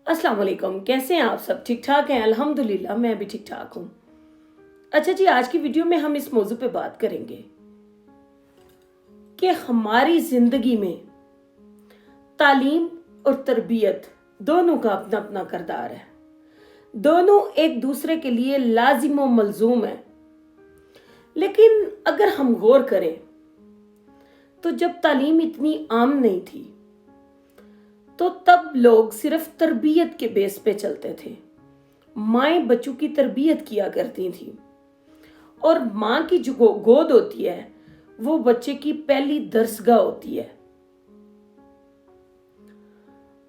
अस्सलाम वालेकुम। कैसे हैं आप सब? ठीक ठाक हैं? अल्हम्दुलिल्लाह मैं भी ठीक ठाक हूँ। अच्छा जी, आज की वीडियो में हम इस मौजू पे बात करेंगे कि हमारी ज़िंदगी में तालीम और तरबियत दोनों का अपना अपना किरदार है। दोनों एक दूसरे के लिए लाजिम व मलजूम है। लेकिन अगर हम गौर करें तो जब तालीम इतनी आम नहीं थी तो तब लोग सिर्फ तरबियत के बेस पे चलते थे। माएँ बच्चों की तरबियत किया करती थी और माँ की जो गोद होती है वो बच्चे की पहली दरसगाह होती है।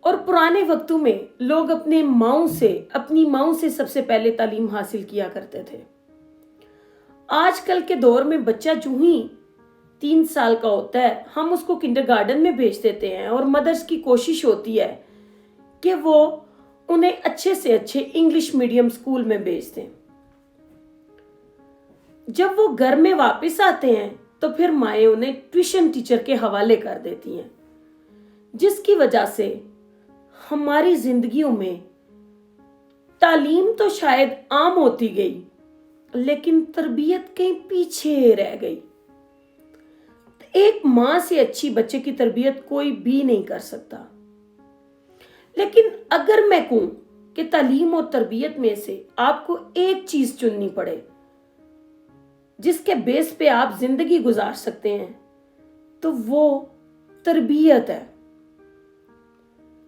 और पुराने वक्तों में लोग अपनी माँओं से सबसे पहले तालीम हासिल किया करते थे। आजकल के दौर में बच्चा जो ही 3 साल का होता है हम उसको किंडरगार्टन में भेज देते हैं और मदर्स की कोशिश होती है कि वो उन्हें अच्छे से अच्छे इंग्लिश मीडियम स्कूल में भेज दें। जब वो घर में वापस आते हैं तो फिर माएँ उन्हें ट्यूशन टीचर के हवाले कर देती हैं, जिसकी वजह से हमारी जिंदगियों में तालीम तो शायद आम होती गई लेकिन तरबियत कहीं पीछे रह गई। एक माँ से अच्छी बच्चे की तरबियत कोई भी नहीं कर सकता। लेकिन अगर मैं कहूं कि तालीम और तरबियत में से आपको एक चीज चुननी पड़े जिसके बेस पे आप जिंदगी गुजार सकते हैं तो वो तरबियत है।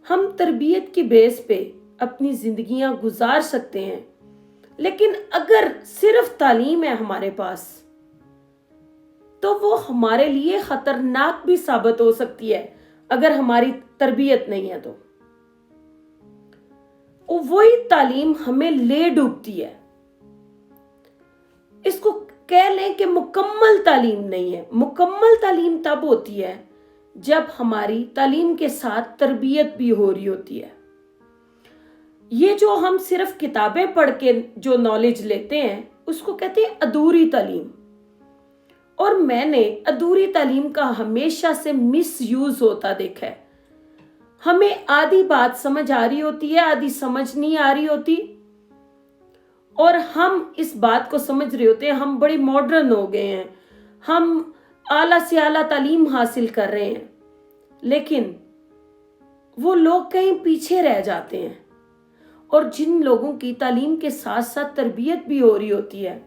हम तरबियत की बेस पे अपनी जिंदगियां गुजार सकते हैं, लेकिन अगर सिर्फ तालीम है हमारे पास तो वो हमारे लिए खतरनाक भी साबित हो सकती है अगर हमारी तरबियत नहीं है तो। वही तालीम हमें ले डूबती है। इसको कह लें कि मुकम्मल तालीम नहीं है। मुकम्मल तालीम तब होती है जब हमारी तालीम के साथ तरबियत भी हो रही होती है। ये जो हम सिर्फ किताबें पढ़ के जो नॉलेज लेते हैं उसको कहते हैं अधूरी तालीम। और मैंने अधूरी तालीम का हमेशा से मिस यूज होता देखा है। हमें आधी बात समझ आ रही होती है, आधी समझ नहीं आ रही होती, और हम इस बात को समझ रहे होते हैं हम बड़े मॉडर्न हो गए हैं, हम आला से आला तालीम हासिल कर रहे हैं, लेकिन वो लोग कहीं पीछे रह जाते हैं। और जिन लोगों की तालीम के साथ साथ तरबियत भी हो रही होती है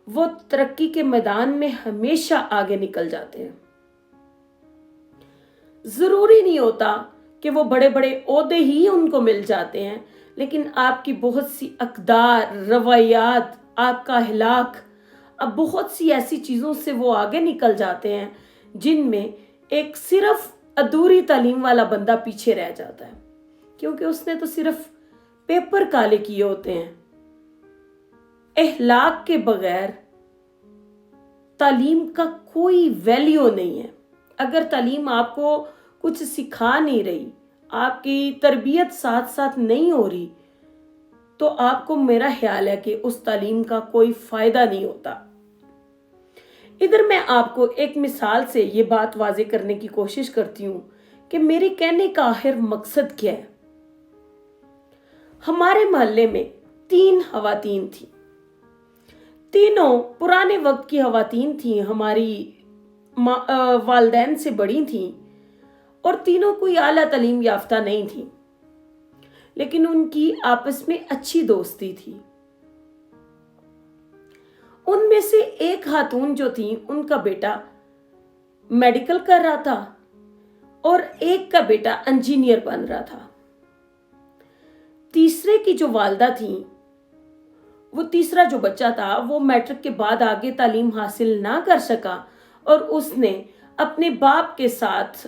वो तरक्की के मैदान में हमेशा आगे निकल जाते हैं। जरूरी नहीं होता कि वो बड़े बड़े ओहदे ही उनको मिल जाते हैं, लेकिन आपकी बहुत सी अक़दार, रवायात, आपका अखलाक, अब बहुत सी ऐसी चीजों से वो आगे निकल जाते हैं जिनमें एक सिर्फ अधूरी तालीम वाला बंदा पीछे रह जाता है, क्योंकि उसने तो सिर्फ पेपर काले किए होते हैं। अखलाक के बगैर तालीम का कोई वैल्यू नहीं है। अगर तालीम आपको कुछ सिखा नहीं रही, आपकी तरबियत साथ साथ नहीं हो रही, तो आपको मेरा ख्याल है कि उस तालीम का कोई फायदा नहीं होता। इधर मैं आपको एक मिसाल से ये बात वाज़ेह करने की कोशिश करती हूँ कि मेरे कहने का आखिर मकसद क्या है। हमारे मोहल्ले में 3 खवातीन थी। तीनों पुराने वक्त की खवातीन थी, हमारी वालदैन से बड़ी थी और तीनों कोई आला तालीम याफ्ता नहीं थी, लेकिन उनकी आपस में अच्छी दोस्ती थी। उनमें से एक खातून जो थी उनका बेटा मेडिकल कर रहा था और एक का बेटा इंजीनियर बन रहा था। तीसरे की जो वालदा थी, वो तीसरा जो बच्चा था वो मैट्रिक के बाद आगे तालीम हासिल ना कर सका और उसने अपने बाप के साथ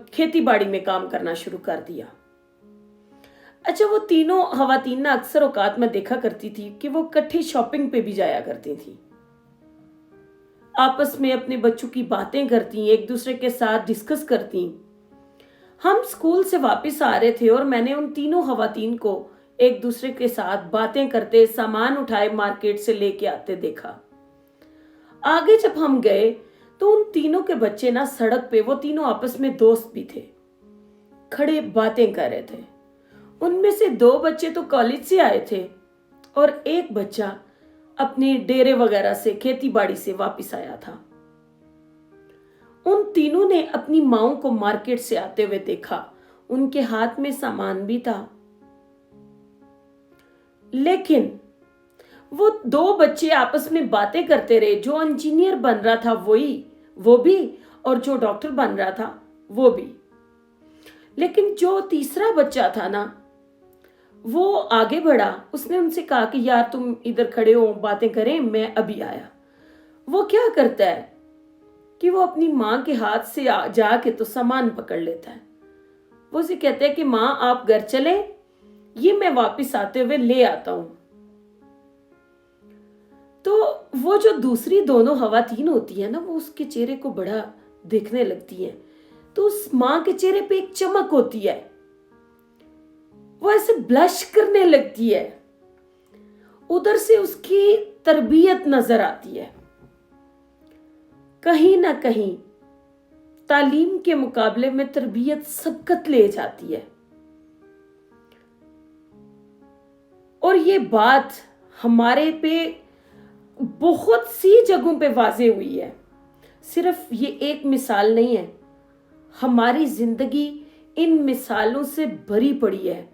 खेती बाड़ी में काम करना शुरू कर दिया। अच्छा, वो तीनों खवातीन ना अक्सर औकात में देखा करती थी कि वो इकट्ठी शॉपिंग पे भी जाया करती थी, आपस में अपने बच्चों की बातें करती, एक दूसरे के साथ डिस्कस करती। हम स्कूल से वापस आ रहे थे और मैंने उन तीनों खवातीन को एक दूसरे के साथ बातें करते, सामान उठाए मार्केट से लेके आते देखा। आगे जब हम गए तो उन तीनों के बच्चे ना सड़क पे, वो तीनों आपस में दोस्त भी थे, खड़े बातें कर रहे थे उनमें से 2 बच्चे तो कॉलेज से आए थे और एक बच्चा अपने डेरे वगैरह से, खेती बाड़ी से वापस आया था। उन तीनों ने अपनी माओ को मार्केट से आते हुए देखा। उनके हाथ में सामान भी था, लेकिन वो 2 बच्चे आपस में बातें करते रहे। जो इंजीनियर बन रहा था वो भी, और जो डॉक्टर बन रहा था वो भी। लेकिन जो तीसरा बच्चा था ना, वो आगे बढ़ा। उसने उनसे कहा कि यार तुम इधर खड़े हो, बातें करें, मैं अभी आया। वो क्या करता है कि वो अपनी माँ के हाथ से जाके तो सामान पकड़ लेता है। वो उसे कहता है कि माँ आप घर चले, ये मैं वापस आते हुए ले आता हूं। तो वो जो दूसरी दोनों खवातीन होती है ना, वो उसके चेहरे को बड़ा देखने लगती है। तो उस माँ के चेहरे पे एक चमक होती है, वो ऐसे ब्लश करने लगती है। उधर से उसकी तरबियत नजर आती है। कहीं ना कहीं तालीम के मुकाबले में तरबियत सबकत ले जाती है। और ये बात हमारे पे बहुत सी जगहों पे वाजे हुई है। सिर्फ ये एक मिसाल नहीं है, हमारी जिंदगी इन मिसालों से भरी पड़ी है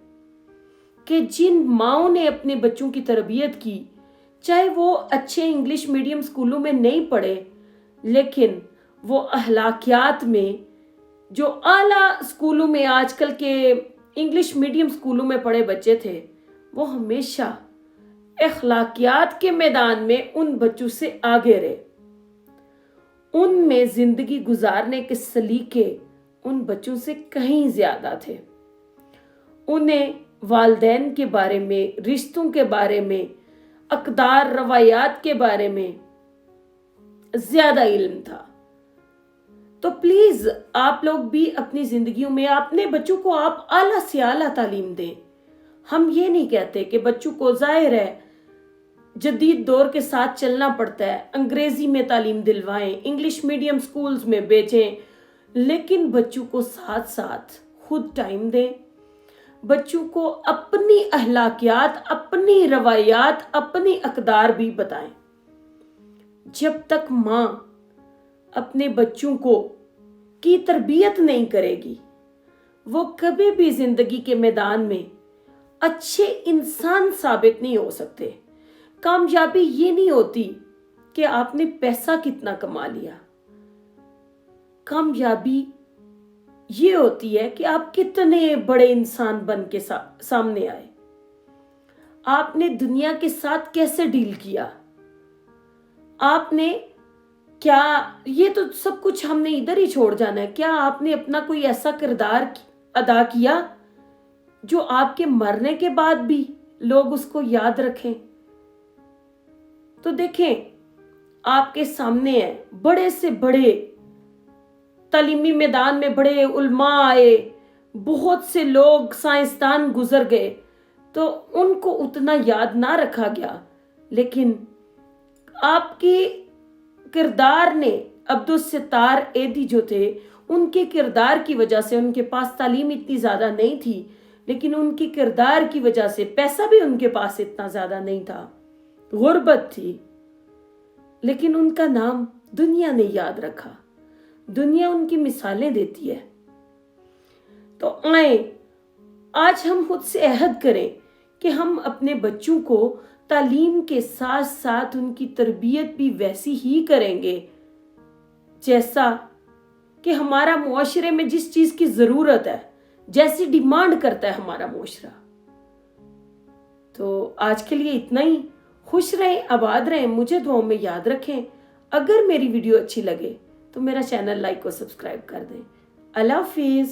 कि जिन माओं ने अपने बच्चों की तरबियत की, चाहे वो अच्छे इंग्लिश मीडियम स्कूलों में नहीं पढ़े, लेकिन वो अखलाकियात में, जो आला स्कूलों में, आजकल के इंग्लिश मीडियम स्कूलों में पढ़े बच्चे थे, वो हमेशा अखलाकियात के मैदान में उन बच्चों से आगे रहे। उनमें जिंदगी गुजारने के सलीके उन बच्चों से कहीं ज्यादा थे। उन्हें वालिदैन के बारे में, रिश्तों के बारे में, अक़दार रवायात के बारे में ज्यादा इल्म था। तो प्लीज आप लोग भी अपनी जिंदगियों में अपने बच्चों को आप आला से आला तालीम दें। हम ये नहीं कहते कि बच्चों को, जाहिर है जदीद दौर के साथ चलना पड़ता है, अंग्रेजी में तालीम दिलवाएं, इंग्लिश मीडियम स्कूल्स में भेजें, लेकिन बच्चों को साथ साथ खुद टाइम दें। बच्चों को अपनी अखलाकियात, अपनी रवायात, अपनी अक़दार भी बताएं। जब तक माँ अपने बच्चों को की तरबियत नहीं करेगी, वो कभी भी जिंदगी के मैदान में अच्छे इंसान साबित नहीं हो सकते। कामयाबी ये नहीं होती कि आपने पैसा कितना कमा लिया, कामयाबी ये होती है कि आप कितने बड़े इंसान बन के सामने आए, आपने दुनिया के साथ कैसे डील किया, आपने क्या, ये तो सब कुछ हमने इधर ही छोड़ जाना है, क्या आपने अपना कोई ऐसा किरदार अदा किया जो आपके मरने के बाद भी लोग उसको याद रखें। तो देखें, आपके सामने है बड़े से बड़े तालीमी मैदान में बड़े उलमा आए, बहुत से लोग साइंसदान गुजर गए, तो उनको उतना याद ना रखा गया, लेकिन आपके किरदार ने, अब्दुल सत्तार एदी जो थे, उनके किरदार की वजह से, उनके पास तालीम इतनी ज्यादा नहीं थी, लेकिन उनके किरदार की वजह से, पैसा भी उनके पास इतना ज्यादा नहीं था, गुर्बत थी, लेकिन उनका नाम दुनिया ने याद रखा। दुनिया उनकी मिसालें देती है। तो आए आज हम खुद से अहद करें कि हम अपने बच्चों को तालीम के साथ साथ उनकी तरबियत भी वैसी ही करेंगे जैसा कि हमारा मुआशरे में जिस चीज की जरूरत है, जैसी डिमांड करता है हमारा मुआशरा। तो आज के लिए इतना ही। खुश रहें, आबाद रहें, मुझे दुआओं में याद रखें। अगर मेरी वीडियो अच्छी लगे तो मेरा चैनल लाइक और सब्सक्राइब कर दें। अल्लाह हाफिज।